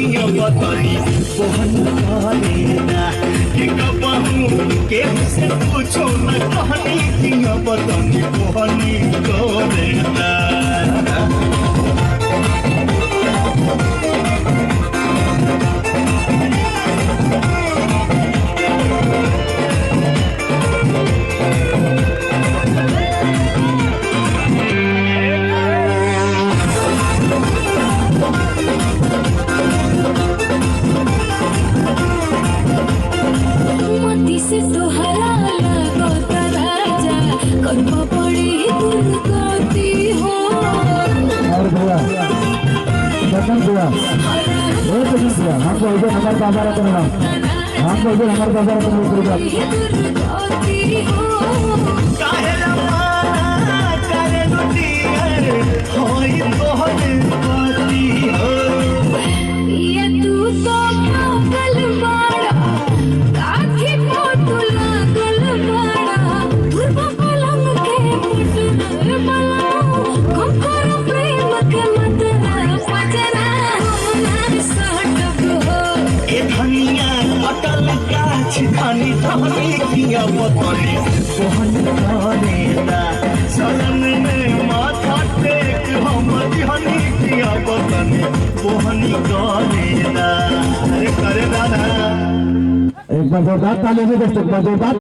किया बताई बहन करेला कि कबहू के से पूछो न कहनी किया बताई बहन करेला से तोहरा लगत राजा कर्म पड़ी दुर्गति हो और भैया दर्शन भैया वो दर्शन भैया हमको इधर हमारे बाजार करना हमको इधर हमारे बाजार करना दुर्गति हो काहे रवाना करे लुटियर होई तोहर पति हो ये तू तो पागल बाड़ा काठी पोतु लागल बाड़ा धुरबा पलंग के पुटनर बला कंकर प्रेम के मतरा पजरा होना सटक हो ए धनिया अटल गाछ धनी धनी किया बताई बहन करेला शरण में माथा टेक हम धनी किया बताई बहन करेला अरे करे दादा एक बार जोरदार ताली दे दो, एक बार जोरदार